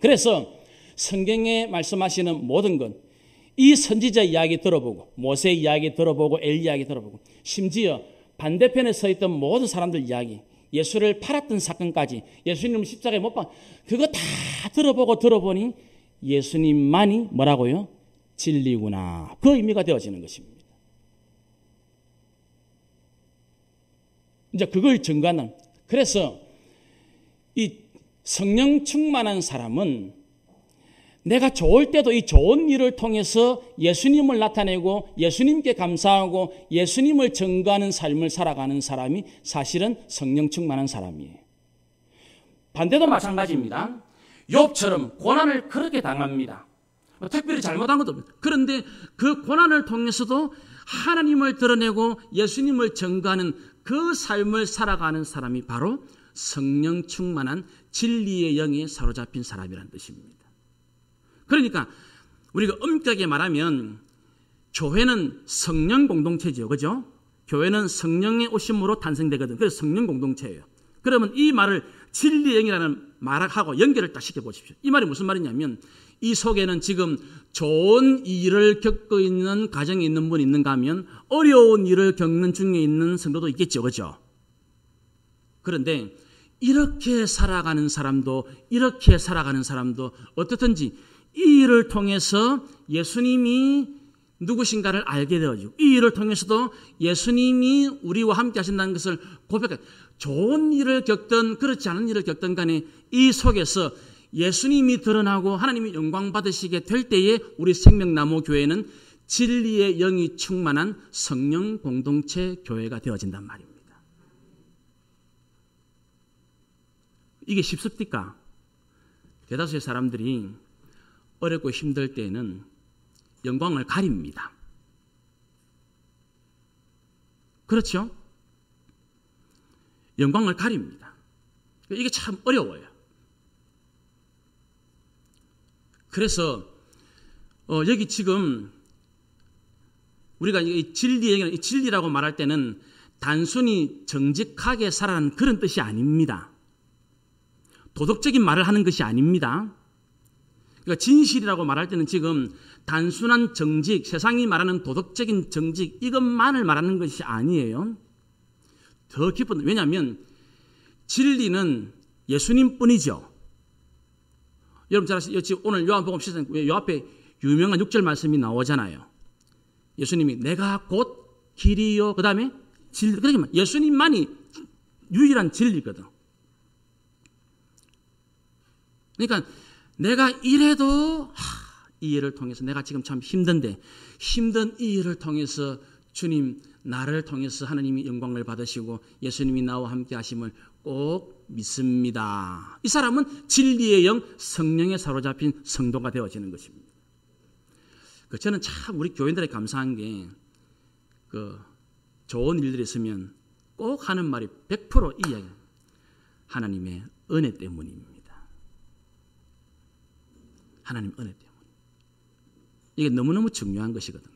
[SPEAKER 1] 그래서 성경에 말씀하시는 모든 것, 이 선지자 이야기 들어보고 모세 이야기 들어보고 엘리 이야기 들어보고 심지어 반대편에 서 있던 모든 사람들 이야기, 예수를 팔았던 사건까지, 예수님을 십자가에 못 박은 그거 다 들어보고 들어보니 예수님만이 뭐라고요? 진리구나. 그 의미가 되어지는 것입니다. 이제 그걸 증거하는, 그래서 이 성령 충만한 사람은 내가 좋을 때도 이 좋은 일을 통해서 예수님을 나타내고 예수님께 감사하고 예수님을 증거하는 삶을 살아가는 사람이 사실은 성령 충만한 사람이에요. 반대도 마찬가지입니다. 욥처럼 고난을 그렇게 당합니다. 특별히 잘못한 것도 없습니다. 그런데 그 고난을 통해서도 하나님을 드러내고 예수님을 증거하는 그 삶을 살아가는 사람이 바로 성령 충만한 진리의 영에 사로잡힌 사람이라는 뜻입니다. 그러니까 우리가 엄격하게 말하면 교회는 성령 공동체죠. 그죠? 교회는 성령의 오심으로 탄생되거든. 그래서 성령 공동체예요. 그러면 이 말을 진리의 영이라는 말하고 연결을 딱 시켜보십시오. 이 말이 무슨 말이냐면 이 속에는 지금 좋은 일을 겪고 있는 가정에 있는 분이 있는가 하면 어려운 일을 겪는 중에 있는 성도도 있겠죠. 그죠? 그런데 이렇게 살아가는 사람도 어떻든지 이 일을 통해서 예수님이 누구신가를 알게 되어지고 이 일을 통해서도 예수님이 우리와 함께 하신다는 것을 고백하고 좋은 일을 겪든 그렇지 않은 일을 겪든 간에 이 속에서 예수님이 드러나고 하나님이 영광 받으시게 될 때에 우리 생명나무 교회는 진리의 영이 충만한 성령 공동체 교회가 되어진단 말입니다. 이게 쉽습니까? 대다수의 사람들이 어렵고 힘들 때에는 영광을 가립니다. 그렇죠? 영광을 가립니다. 이게 참 어려워요. 그래서 여기 지금 우리가 이 진리의, 진리라고 말할 때는 단순히 정직하게 살아가는 그런 뜻이 아닙니다. 도덕적인 말을 하는 것이 아닙니다. 그러니까 진실이라고 말할 때는 지금 단순한 정직, 세상이 말하는 도덕적인 정직 이것만을 말하는 것이 아니에요. 더 깊은, 왜냐하면 진리는 예수님뿐이죠. 여러분 잘 아시죠? 오늘 요한복음 시즌 요 앞에 유명한 6절 말씀이 나오잖아요. 예수님이 내가 곧 길이요, 그 다음에 진리. 그러니까 예수님만이 유일한 진리거든. 그러니까 내가 이래도 이 일을 통해서 내가 지금 참 힘든데 힘든 이 일을 통해서 주님 나를 통해서 하나님이 영광을 받으시고 예수님이 나와 함께 하심을 꼭 믿습니다. 이 사람은 진리의 영 성령에 사로잡힌 성도가 되어지는 것입니다. 저는 참 우리 교인들에 감사한 게 좋은 일들이 있으면 꼭 하는 말이 100% 이 이야기, 하나님의 은혜 때문입니다. 하나님 은혜 때문에. 이게 너무너무 중요한 것이거든요.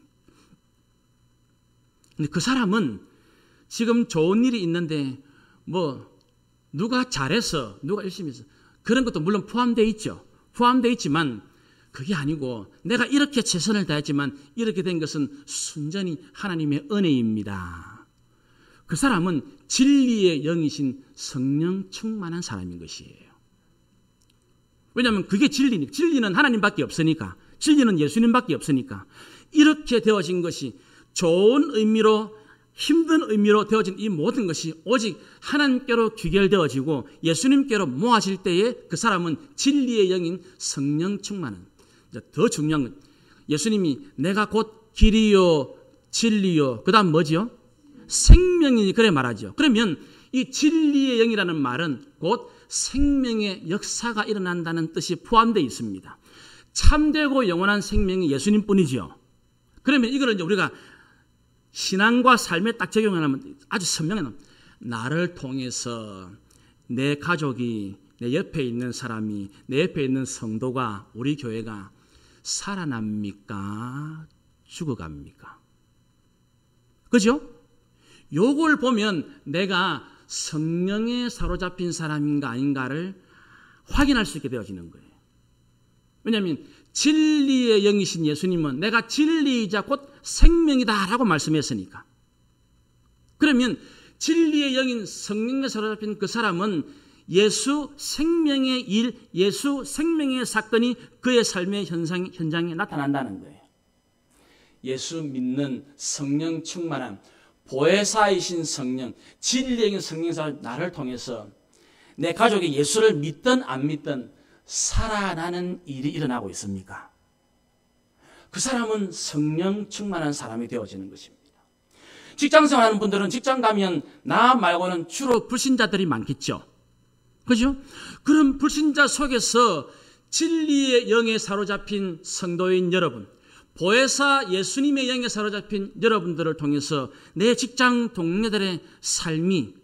[SPEAKER 1] 근데 그 사람은 지금 좋은 일이 있는데 누가 잘해서 누가 열심히 해서 그런 것도 물론 포함되어 있죠. 포함되어 있지만 그게 아니고 내가 이렇게 최선을 다했지만 이렇게 된 것은 순전히 하나님의 은혜입니다. 그 사람은 진리의 영이신 성령 충만한 사람인 것이에요. 왜냐하면 그게 진리니까. 진리는 하나님밖에 없으니까. 진리는 예수님밖에 없으니까. 이렇게 되어진 것이 좋은 의미로 힘든 의미로 되어진 이 모든 것이 오직 하나님께로 귀결되어지고 예수님께로 모아질 때에 그 사람은 진리의 영인 성령 충만한. 더 중요한 건 예수님이 내가 곧 길이요 진리요 그 다음 뭐지요? 생명이니 그래 말하죠. 그러면 이 진리의 영이라는 말은 곧 생명의 역사가 일어난다는 뜻이 포함되어 있습니다. 참되고 영원한 생명이 예수님뿐이죠. 그러면 이거를 이제 우리가 신앙과 삶에 딱 적용하면 아주 선명해. 나를 통해서 내 가족이, 내 옆에 있는 사람이, 내 옆에 있는 성도가, 우리 교회가 살아납니까? 죽어갑니까? 그죠? 요걸 보면 내가 성령에 사로잡힌 사람인가 아닌가를 확인할 수 있게 되어지는 거예요. 왜냐하면 진리의 영이신 예수님은 내가 진리이자 곧 생명이다라고 말씀했으니까. 그러면 진리의 영인 성령에 사로잡힌 그 사람은 예수 생명의 일, 예수 생명의 사건이 그의 삶의 현장에 나타난다는 거예요. 예수 믿는 성령 충만한 보혜사이신 성령, 진리의 영인 성령사 나를 통해서 내 가족이 예수를 믿든 안 믿든 살아나는 일이 일어나고 있습니까? 그 사람은 성령 충만한 사람이 되어지는 것입니다. 직장생활하는 분들은 직장 가면 나 말고는 주로 불신자들이 많겠죠. 그죠? 그런 불신자 속에서 진리의 영에 사로잡힌 성도인 여러분, 보혜사 예수님의 영에 사로잡힌 여러분들을 통해서 내 직장 동료들의 삶이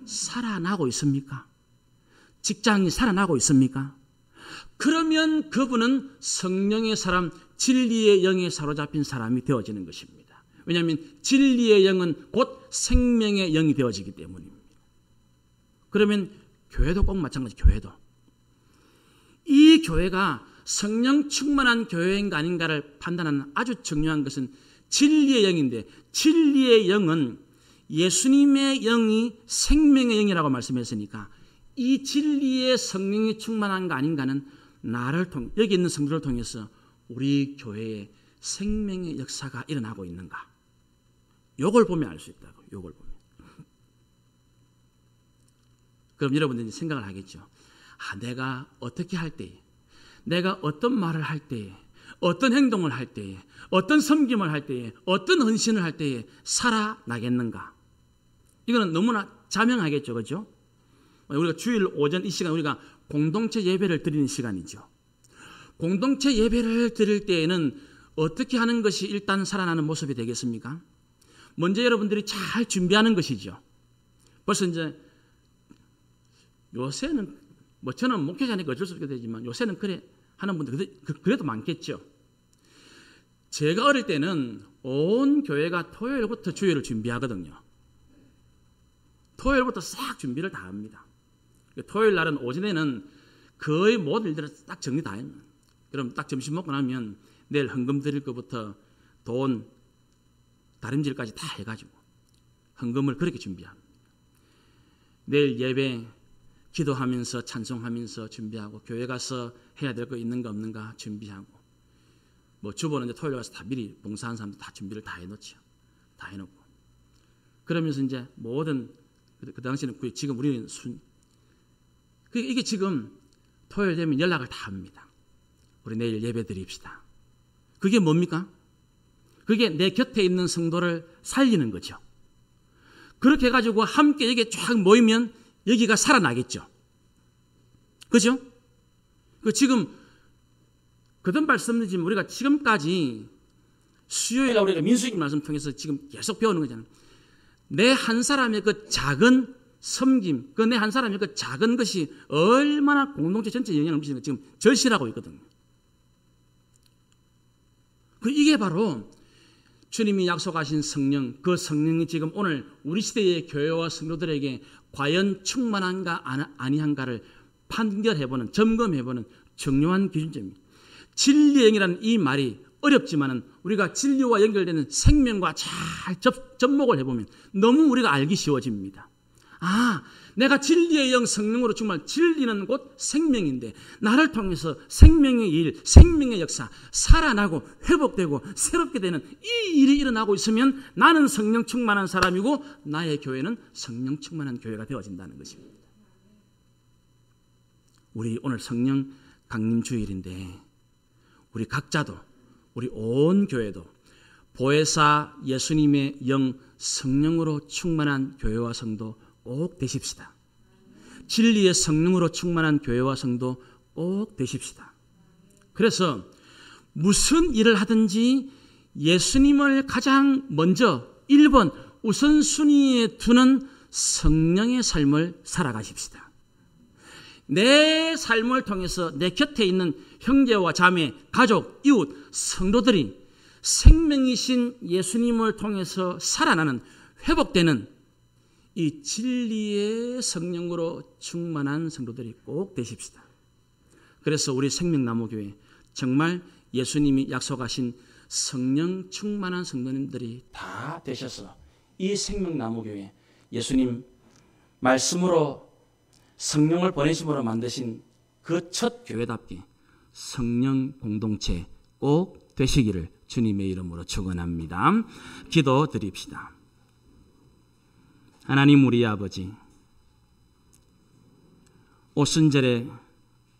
[SPEAKER 1] 살아나고 있습니까? 직장이 살아나고 있습니까? 그러면 그분은 성령의 사람, 진리의 영에 사로잡힌 사람이 되어지는 것입니다. 왜냐하면 진리의 영은 곧 생명의 영이 되어지기 때문입니다. 그러면 교회도 꼭 마찬가지, 교회도. 이 교회가 성령 충만한 교회인가 아닌가를 판단하는 아주 중요한 것은 진리의 영인데, 진리의 영은 예수님의 영이 생명의 영이라고 말씀했으니까 이 진리의 성령이 충만한가 아닌가는 나를 통해, 여기 있는 성도를 통해서 우리 교회에 생명의 역사가 일어나고 있는가, 요걸 보면 알 수 있다고. 요걸 보면. 그럼 여러분들이 생각을 하겠죠. 내가 어떻게 할 때에, 내가 어떤 말을 할 때에, 어떤 행동을 할 때에, 어떤 섬김을 할 때에, 어떤 헌신을 할 때에 살아나겠는가. 이거는 너무나 자명하겠죠. 그렇죠? 우리가 주일 오전 이 시간 우리가 공동체 예배를 드리는 시간이죠. 공동체 예배를 드릴 때에는 어떻게 하는 것이 일단 살아나는 모습이 되겠습니까? 먼저 여러분들이 잘 준비하는 것이죠. 벌써 이제 요새는 뭐 저는 목회자니까 어쩔 수 없게 되지만 요새는 그래 하는 분들 그래도 많겠죠. 제가 어릴 때는 온 교회가 토요일부터 주일을 준비하거든요. 토요일부터 싹 준비를 다 합니다. 토요일 날은 오전에는 거의 모든 일들을 딱 정리 다 해요. 그럼 딱 점심 먹고 나면 내일 헌금 드릴 것부터 돈, 다림질까지 다 해가지고 헌금을 그렇게 준비합니다. 내일 예배 기도하면서 찬송하면서 준비하고, 교회 가서 해야 될 거 있는가 없는가 준비하고, 뭐 주보는 이제 토요일 가서 다 미리 봉사하는 사람들 다 준비를 다 해놓죠. 다 해놓고 그러면서 이제 모든 그 당시에는 지금 우리는 이게 지금 토요일 되면 연락을 다 합니다. 우리 내일 예배 드립시다. 그게 뭡니까? 그게 내 곁에 있는 성도를 살리는 거죠. 그렇게 해가지고 함께 여기에 쫙 모이면 여기가 살아나겠죠. 그죠? 지금 거듭 말씀드리지만 우리가 지금까지 수요일에 우리가 민수기 말씀 통해서 지금 계속 배우는 거잖아요. 내 한 사람의 그 작은 섬김, 그 내 한 사람의 그 작은 것이 얼마나 공동체 전체에 영향을 미치는 가 지금 절실하고 있거든요. 이게 바로 주님이 약속하신 성령, 그 성령이 지금 오늘 우리 시대의 교회와 성도들에게 과연 충만한가 아니한가를 판결해보는, 접검해보는 중요한 기준점입니다. 진리의 영이라는 이 말이 어렵지만은 우리가 진리와 연결되는 생명과 잘 접목을 해보면 너무 우리가 알기 쉬워집니다. 내가 진리의 영 성령으로 정말, 진리는 곧 생명인데 나를 통해서 생명의 일, 생명의 역사, 살아나고 회복되고 새롭게 되는 이 일이 일어나고 있으면 나는 성령 충만한 사람이고 나의 교회는 성령 충만한 교회가 되어진다는 것입니다. 우리 오늘 성령 강림 주일인데 우리 각자도, 우리 온 교회도 보혜사 예수님의 영 성령으로 충만한 교회와 성도 꼭 되십시다. 진리의 성령으로 충만한 교회와 성도 꼭 되십시다. 그래서 무슨 일을 하든지 예수님을 가장 먼저 1번 우선순위에 두는 성령의 삶을 살아가십시다. 내 삶을 통해서 내 곁에 있는 형제와 자매, 가족, 이웃, 성도들이 생명이신 예수님을 통해서 살아나는, 회복되는 이 진리의 성령으로 충만한 성도들이 꼭 되십시다. 그래서 우리 생명나무교회 정말 예수님이 약속하신 성령 충만한 성도님들이 다 되셔서 이 생명나무교회 예수님 말씀으로 성령을 보내심으로 만드신 그 첫 교회답게 성령 공동체 꼭 되시기를 주님의 이름으로 축원합니다. 기도드립시다. 하나님 우리 아버지, 오순절에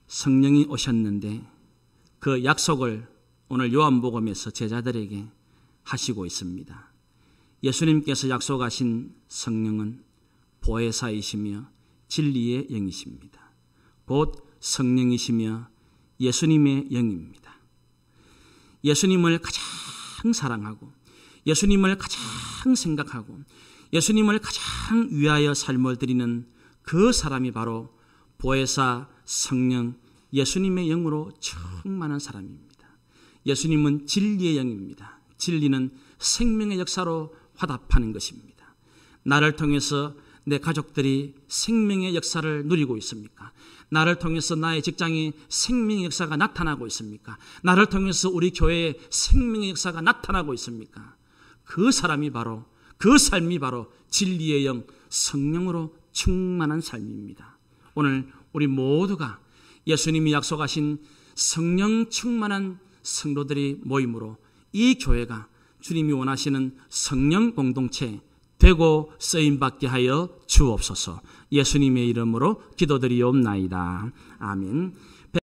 [SPEAKER 1] 성령이 오셨는데 그 약속을 오늘 요한복음에서 제자들에게 하시고 있습니다. 예수님께서 약속하신 성령은 보혜사이시며 진리의 영이십니다. 곧 성령이시며 예수님의 영입니다. 예수님을 가장 사랑하고 예수님을 가장 생각하고 예수님을 가장 위하여 삶을 드리는 그 사람이 바로 보혜사 성령 예수님의 영으로 충만한 사람입니다. 예수님은 진리의 영입니다. 진리는 생명의 역사로 화답하는 것입니다. 나를 통해서 내 가족들이 생명의 역사를 누리고 있습니까? 나를 통해서 나의 직장에 생명의 역사가 나타나고 있습니까? 나를 통해서 우리 교회에 생명의 역사가 나타나고 있습니까? 그 사람이 바로, 그 삶이 바로 진리의 영, 성령으로 충만한 삶입니다. 오늘 우리 모두가 예수님이 약속하신 성령 충만한 성도들이 모임으로 이 교회가 주님이 원하시는 성령 공동체 되고 쓰임받게 하여 주옵소서. 예수님의 이름으로 기도드리옵나이다. 아멘.